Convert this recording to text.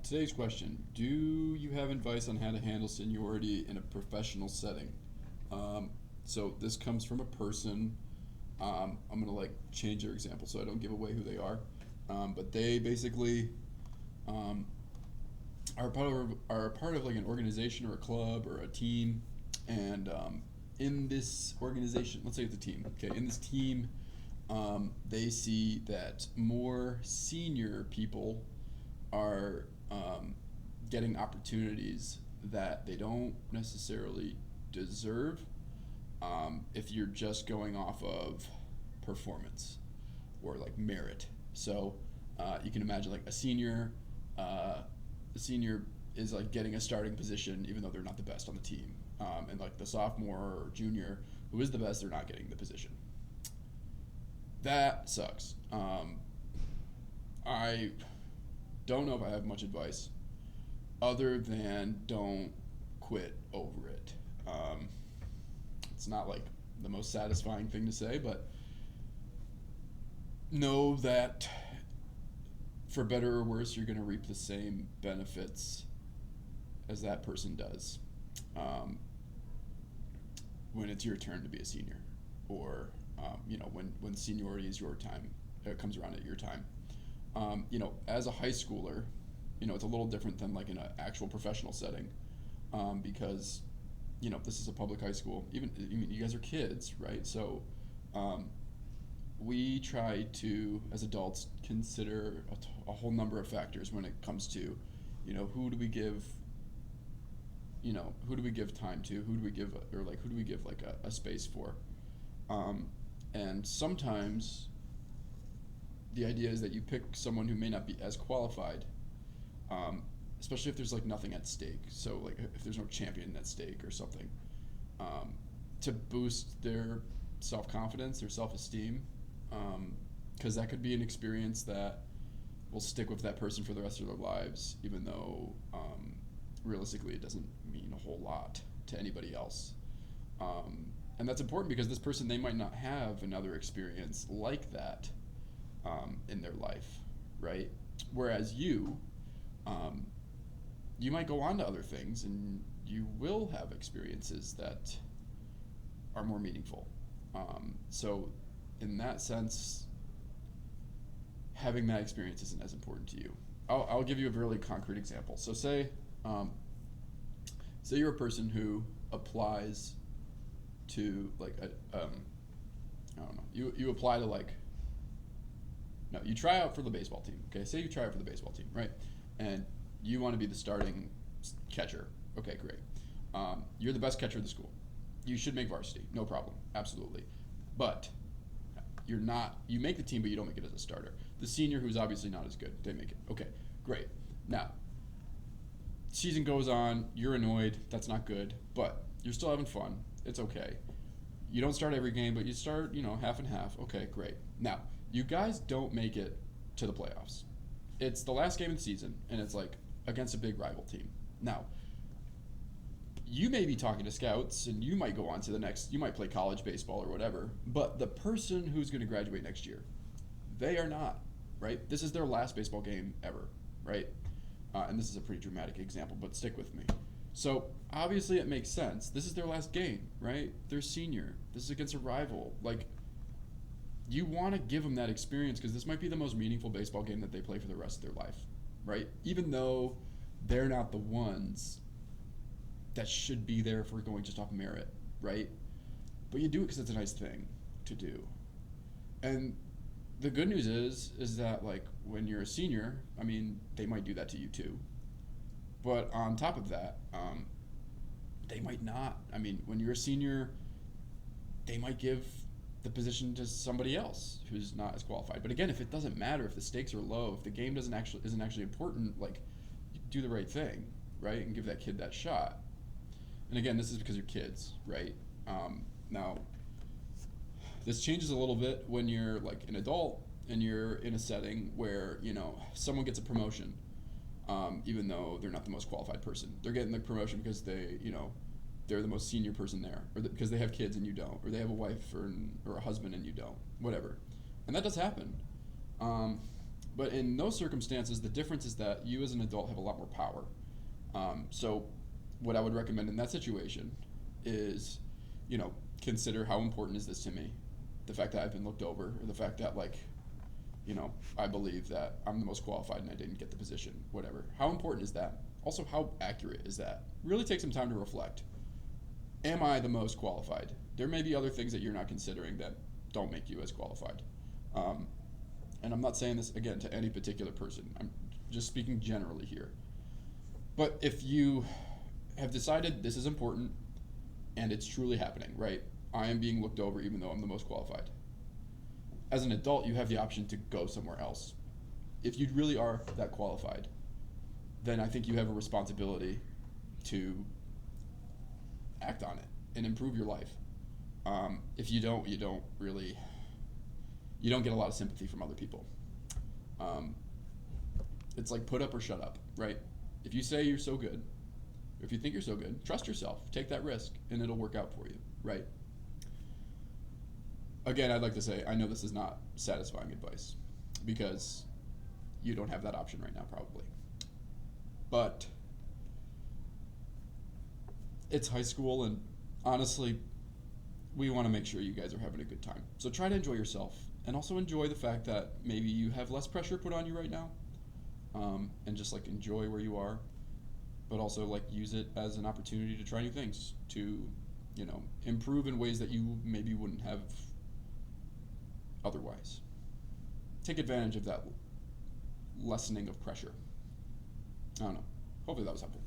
Today's question: do you have advice on how to handle seniority in a professional setting? So this comes from a person. I'm gonna like change their example so I don't give away who they are. But they basically um, are a part of like an organization or a club or a team, and in this organization, let's say it's a team. Okay, in this team, they see that more senior people are getting opportunities that they don't necessarily deserve if you're just going off of performance or like merit. So you can imagine like a senior is like getting a starting position even though they're not the best on the team, and like the sophomore or junior who is the best, they're not getting the position. That sucks. I don't know if I have much advice other than don't quit over it. It's not like the most satisfying thing to say, but know that for better or worse, you're going to reap the same benefits as that person does um, when it's your turn to be a senior, or when seniority is your time, it comes around at your time. As a high schooler, it's a little different than like in an actual professional setting, because this is a public high school. Even I mean, you guys are kids, right? So um, we try to, as adults, consider a whole number of factors when it comes to, who do we give, who do we give time to, who do we give, or like who do we give like a space for, um, and sometimes the idea is that you pick someone who may not be as qualified, um, especially if there's like nothing at stake. So like if there's no champion at stake or something, um, to boost their self confidence, their self esteem, because that could be an experience that will stick with that person for the rest of their lives, even though realistically it doesn't mean a whole lot to anybody else. And that's important because this person, they might not have another experience like that in their life, right? Whereas um, you might go on to other things and you will have experiences that are more meaningful. So, in that sense, having that experience isn't as important to you. I'll give you a really concrete example. So, um, say you're a person who applies to like I don't know, you apply to like, no, you try out for the baseball team. Okay, say you try out for the baseball team, right? And you want to be the starting catcher. Okay, great. You're the best catcher of the school. You should make varsity, no problem, absolutely. But you're not. You make the team, but you don't make it as a starter. The senior, who's obviously not as good, they make it. Okay, great. Now, season goes on. You're annoyed. That's not good. But you're still having fun. It's okay. You don't start every game, but you start, half and half. Okay, great. Now, you guys don't make it to the playoffs. It's the last game of the season, and it's like against a big rival team. Now, you may be talking to scouts, and you might go on to the next, you might play college baseball or whatever, but the person who's going to graduate next year, they are not, right? This is their last baseball game ever, right? And this is a pretty dramatic example, but stick with me. So obviously it makes sense. This is their last game, right? They're senior. This is against a rival. Like, you want to give them that experience because this might be the most meaningful baseball game that they play for the rest of their life, right? Even though they're not the ones that should be there if we're going just off merit, right? But you do it because it's a nice thing to do. And the good news is that like when you're a senior, I mean, they might do that to you too. But on top of that, they might not. I mean, when you're a senior, they might give the position to somebody else who's not as qualified. But again, if it doesn't matter, if the stakes are low, if the game doesn't actually isn't actually important, like, you do the right thing, right, and give that kid that shot. And again, this is because you're kids, right? Now, this changes a little bit when you're like an adult and you're in a setting where someone gets a promotion, even though they're not the most qualified person. They're getting the promotion because they're the most senior person there, or because they have kids and you don't, or they have a wife or a husband and you don't, whatever. And that does happen. Um, But in those circumstances, the difference is that you as an adult have a lot more power. So, what I would recommend in that situation is, you know, consider how important is this to me? The fact that I've been looked over, or the fact that, like, you know, I believe that I'm the most qualified and I didn't get the position, whatever. How important is that? Also, how accurate is that? Really take some time to reflect. Am I the most qualified? There may be other things that you're not considering that don't make you as qualified. Um, and I'm not saying this again to any particular person. I'm just speaking generally here. But if you have decided this is important and it's truly happening, right? I am being looked over even though I'm the most qualified. As an adult, you have the option to go somewhere else. If you really are that qualified, then I think you have a responsibility to act on it and improve your life. If you don't, you don't get a lot of sympathy from other people. Um, it's like put up or shut up, right? If you say you're so good, if you think you're so good, trust yourself, take that risk, and it'll work out for you, right? Again, I'd like to say, I know this is not satisfying advice because you don't have that option right now, probably. But it's high school, and honestly, we want to make sure you guys are having a good time. So try to enjoy yourself, and also enjoy the fact that maybe you have less pressure put on you right now, and just like enjoy where you are, but also like use it as an opportunity to try new things, to, you know, improve in ways that you maybe wouldn't have otherwise. Take advantage of that lessening of pressure. I don't know. Hopefully that was helpful.